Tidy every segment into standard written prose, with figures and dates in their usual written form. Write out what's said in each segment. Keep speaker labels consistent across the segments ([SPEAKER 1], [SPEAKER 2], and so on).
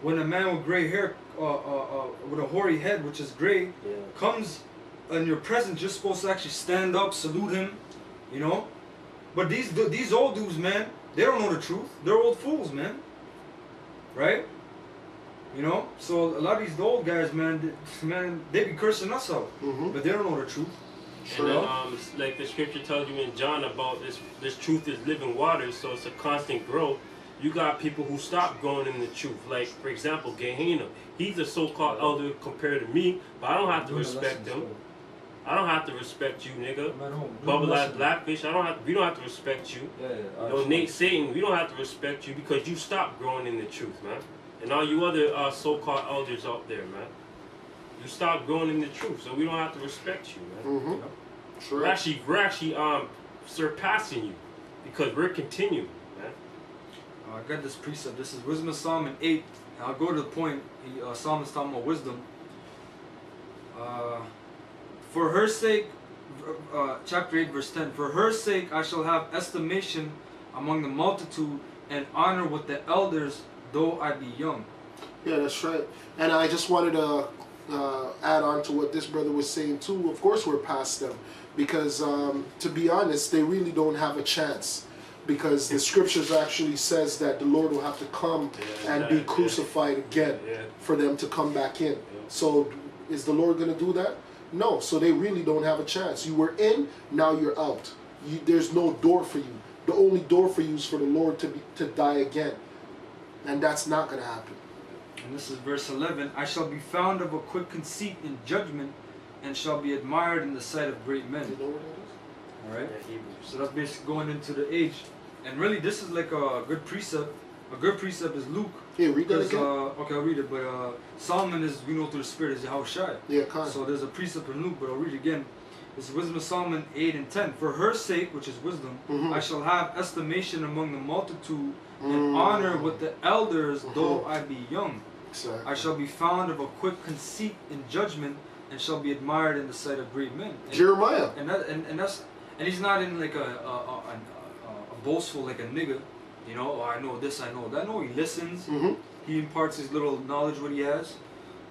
[SPEAKER 1] when a man with gray hair, with a hoary head, which is gray, comes in your presence, you're supposed to actually stand up, salute him, you know. But these old dudes, man, they don't know the truth. They're old fools, man. Right? You know. So a lot of these old guys, man, they be cursing us out, but they don't know the truth.
[SPEAKER 2] And then, like the scripture tells you in John about this truth is living water, so it's a constant growth. You got people who stop growing in the truth. Like, for example, Gehenna. He's a so-called elder compared to me, but I don't have to respect him. I don't have to respect you, nigga. Bubble Eyes Blackfish, we don't have to respect you. You know, Nate Satan, we don't have to respect you because you stopped growing in the truth, man. And all you other so-called elders out there, man. You stopped growing in the truth, so we don't have to respect you, man. You know?
[SPEAKER 3] Sure.
[SPEAKER 2] We're actually surpassing you because we're continuing, man.
[SPEAKER 1] I got this precept. This is Wisdom of Solomon 8. And I'll go to the point. Solomon's talking about wisdom. For her sake, chapter 8, verse 10. For her sake I shall have estimation among the multitude and honor with the elders, though I be young.
[SPEAKER 3] Yeah, that's right. And I just wanted to add on to what this brother was saying too. Of course we're past them. Because to be honest, they really don't have a chance. Because the scriptures actually says that the Lord will have to come and be crucified again for them to come back in. So is the Lord going to do that? No. So they really don't have a chance. You were in, now you're out. There's no door for you. The only door for you is for the Lord to die again. And that's not going to happen.
[SPEAKER 1] And this is verse 11. I shall be found of a quick conceit in judgment, and shall be admired in the sight of great men.
[SPEAKER 3] You know what that is?
[SPEAKER 1] Alright? So that's basically going into the age. And really, this is like a good precept. A good precept is Luke.
[SPEAKER 3] Yeah, read that again.
[SPEAKER 1] Okay, I'll read it. But Solomon is, we know through the Spirit, is Yahushua.
[SPEAKER 3] Yeah, kind of.
[SPEAKER 1] So there's a precept in Luke, but I'll read it again. This is Wisdom of Solomon 8 and 10. For her sake, which is wisdom, I shall have estimation among the multitude and honor with the elders, though I be young.
[SPEAKER 3] Exactly.
[SPEAKER 1] I shall be found of a quick conceit in judgment, and shall be admired in the sight of great men. And,
[SPEAKER 3] Jeremiah.
[SPEAKER 1] And he's not in like a boastful like a nigga, you know. Oh, I know this, I know that. No, he listens. He imparts his little knowledge what he has,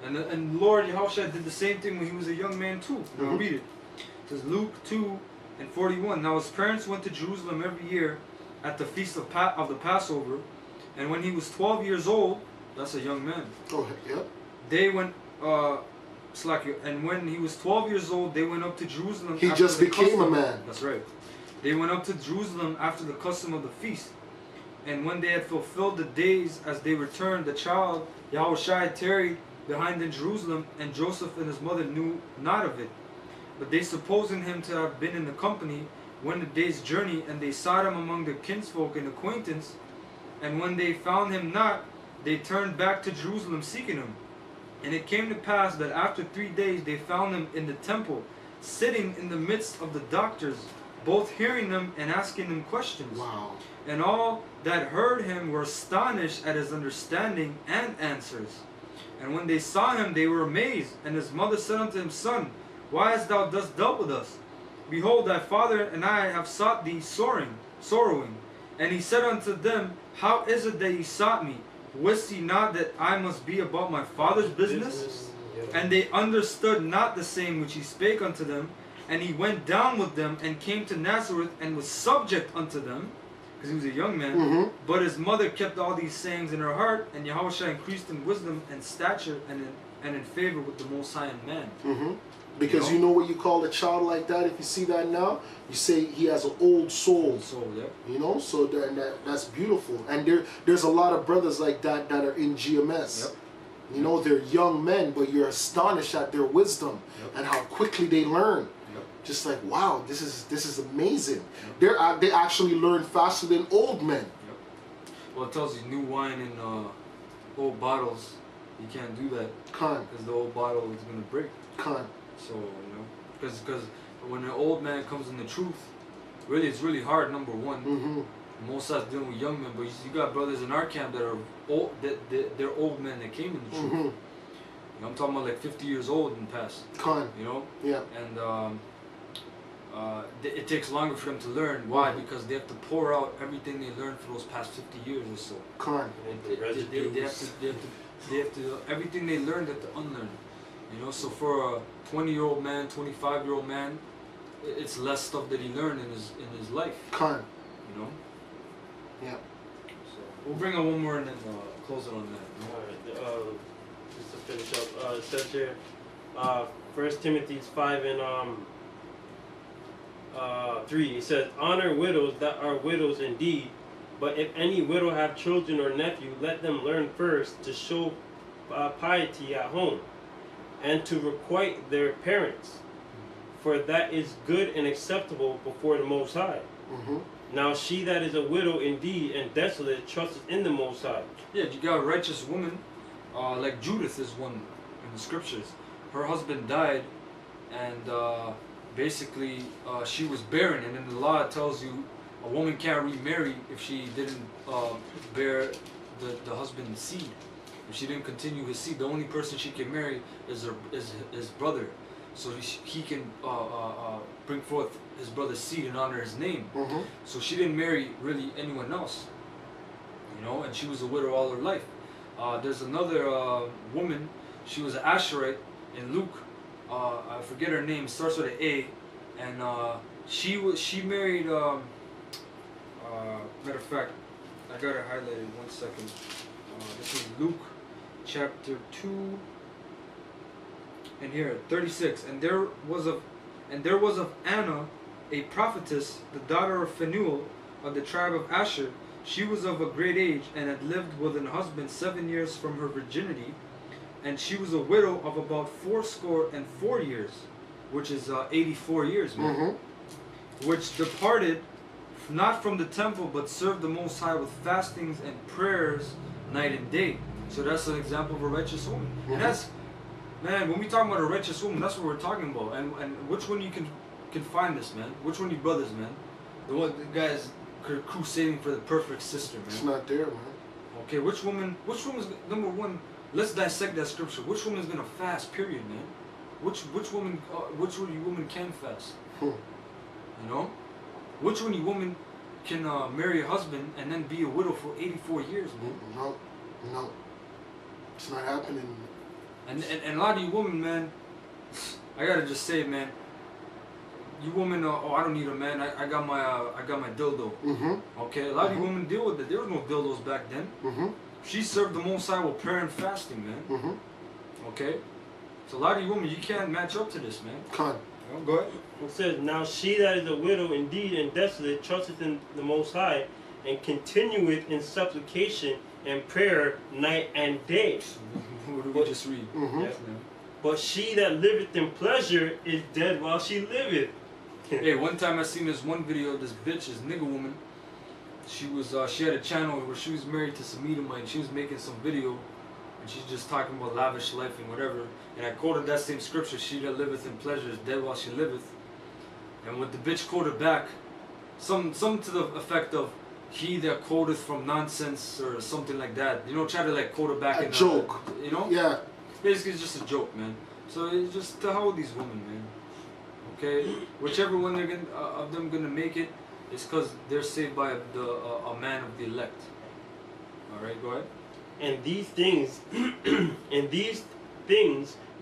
[SPEAKER 1] and Lord Yahushua did the same thing when he was a young man too. I'll read it. It says Luke 2:41. Now his parents went to Jerusalem every year at the feast of the Passover, and when he was 12 years old, that's a young man.
[SPEAKER 3] Oh, yeah.
[SPEAKER 1] They went. And when he was 12 years old, they went up to Jerusalem.
[SPEAKER 3] He just became a man.
[SPEAKER 1] That's right. They went up to Jerusalem after the custom of the feast. And when they had fulfilled the days as they returned, the child, Yahushua, tarried behind in Jerusalem, and Joseph and his mother knew not of it. But they supposing him to have been in the company, went a day's journey, and they sought him among their kinsfolk and acquaintance. And when they found him not, they turned back to Jerusalem seeking him. And it came to pass that after 3 days they found him in the temple, sitting in the midst of the doctors, both hearing them and asking them questions.
[SPEAKER 3] Wow.
[SPEAKER 1] And all that heard him were astonished at his understanding and answers. And when they saw him, they were amazed. And his mother said unto him, Son, why hast thou thus dealt with us? Behold, thy father and I have sought thee sorrowing. And he said unto them, How is it that ye sought me? Wist ye not that I must be about my father's business? And they understood not the same which he spake unto them. And he went down with them and came to Nazareth and was subject unto them, because he was a young man. But his mother kept all these sayings in her heart, and Yahushua increased in wisdom and stature and in favor with the Most High and man.
[SPEAKER 3] Because you know what you call a child like that? If you see that now, you say he has an old soul. You know, so that's beautiful. And there's a lot of brothers like that that are in GMS. You know, they're young men, but you're astonished at their wisdom and how quickly they learn. Just like, wow, this is amazing. They actually learn faster than old men.
[SPEAKER 1] Well, it tells you new wine in old bottles. You can't do that. Because the old bottle is going to break. So, you know, because when an old man comes in the truth, really, it's really hard, number one. Most of us dealing with young men, but you got brothers in our camp that are old, they're old men that came in the truth. You know, I'm talking about like 50 years old in the past. You know? And it takes longer for them to learn. Why? Because they have to pour out everything they learned for those past 50 years or so. They have to everything they learned they have to unlearn. You know, so for a 20-year-old man, 25-year-old man, it's less stuff that he learned in his life.
[SPEAKER 3] Con.
[SPEAKER 1] You know.
[SPEAKER 3] Yeah.
[SPEAKER 1] So we'll bring on one more and then close it on that.
[SPEAKER 2] Alright, just to finish up, it says here, 1 Timothy 5 and 3, it says, honor widows that are widows indeed, but if any widow have children or nephew, let them learn first to show piety at home, and to requite their parents, for that is good and acceptable before the Most High.
[SPEAKER 3] Mm-hmm.
[SPEAKER 2] Now she that is a widow indeed and desolate trusteth in the Most High.
[SPEAKER 1] Yeah, you got a righteous woman, like Judith is one in the scriptures. Her husband died, and basically she was barren, and in the law it tells you a woman can't remarry if she didn't bear the husband's seed. If she didn't continue his seed, the only person she can marry is his brother, so he can bring forth his brother's seed and honor his name.
[SPEAKER 3] Mm-hmm.
[SPEAKER 1] So she didn't marry really anyone else, you know, and she was a widow all her life. There's another woman, she was an Asherite in Luke, I forget her name, starts with an A, and she married, matter of fact, I got it highlighted, 1 second. This is Luke chapter 2, and here, 36, and there was of Anna, a prophetess, the daughter of Phanuel, of the tribe of Asher. She was of a great age, and had lived with an husband 7 years from her virginity, and she was a widow of about 84 years, which is 84 years, man.
[SPEAKER 3] Mm-hmm.
[SPEAKER 1] Which departed not from the temple, but served the Most High with fastings and prayers night and day. So that's an example of a righteous woman.
[SPEAKER 3] Mm-hmm.
[SPEAKER 1] And that's, man, when we talk about a righteous woman, that's what we're talking about. And which one you can find this, man? Which one of you brothers, man? The guys crusading for the perfect sister, man.
[SPEAKER 3] It's not there, man.
[SPEAKER 1] Okay, which woman's number one? Let's dissect that scripture. Which woman's gonna fast? Period, man. Which woman? Which one of you women can fast? You know, which one of you women can marry a husband and then be a widow for 84 years, man?
[SPEAKER 3] No, it's not happening.
[SPEAKER 1] And a lot of you women, man, I gotta just say, man, you women, oh, I don't need a man. I got my dildo.
[SPEAKER 3] Mm-hmm.
[SPEAKER 1] Okay, a lot of you women deal with it. There was no dildos back then.
[SPEAKER 3] Mm-hmm.
[SPEAKER 1] She served the Most High with prayer and fasting, man.
[SPEAKER 3] Mm-hmm.
[SPEAKER 1] Okay, so a lot of you women, you can't match up to this, man.
[SPEAKER 3] Con.
[SPEAKER 1] You know, go ahead.
[SPEAKER 2] It says, now she that is a widow indeed and desolate trusteth in the Most High, and continueth in supplication and prayer night and day.
[SPEAKER 1] What did we just read?
[SPEAKER 3] Mm-hmm.
[SPEAKER 1] Yes, man.
[SPEAKER 2] But she that liveth in pleasure is dead while she liveth.
[SPEAKER 1] Hey, one time I seen this one video of this bitch, this nigga woman. She was she had a channel where she was married to some Edomite, and she was making some video, and she's just talking about lavish life and whatever. And I quoted that same scripture: "She that liveth in pleasure is dead while she liveth." And what the bitch quoted back, some to the effect of, "He that quoteth from nonsense," or something like that. You know, try to like quote it back
[SPEAKER 3] A
[SPEAKER 1] in
[SPEAKER 3] joke.
[SPEAKER 1] You know?
[SPEAKER 3] Yeah.
[SPEAKER 1] Basically, it's just a joke, man. So it's just to hell with these women, man. Okay, whichever one they're of them gonna make it, it's because they're saved by a man of the elect. All right, go ahead.
[SPEAKER 2] And these things,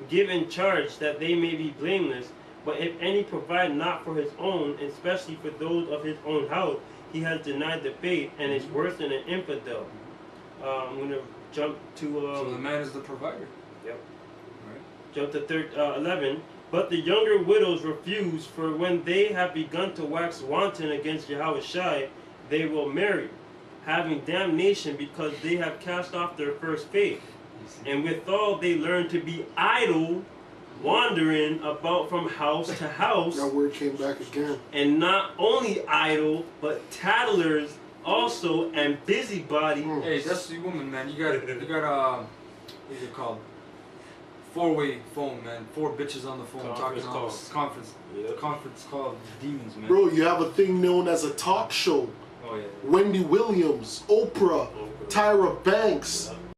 [SPEAKER 2] give in charge that they may be blameless. But if any provide not for his own, especially for those of his own house, he has denied the faith and is worse than an infidel. I'm gonna jump to.
[SPEAKER 1] So the man is the provider.
[SPEAKER 2] Yep.
[SPEAKER 1] All right.
[SPEAKER 2] Jump to 11. But the younger widows refuse, for when they have begun to wax wanton against Yahushua, they will marry, having damnation because they have cast off their first faith. And withal they learn to be idle, wandering about from house to house.
[SPEAKER 3] That word came back again.
[SPEAKER 2] And not only idle, but tattlers also, and busybody.
[SPEAKER 1] Hey, that's the woman, man. You got what is it called? 4-way phone, man. 4 bitches on the phone
[SPEAKER 2] Conference
[SPEAKER 1] talking
[SPEAKER 2] call.
[SPEAKER 1] on conference call demons, man.
[SPEAKER 3] Bro, you have a thing known as a talk show.
[SPEAKER 1] Oh yeah.
[SPEAKER 3] Wendy Williams, Oprah, Tyra Banks,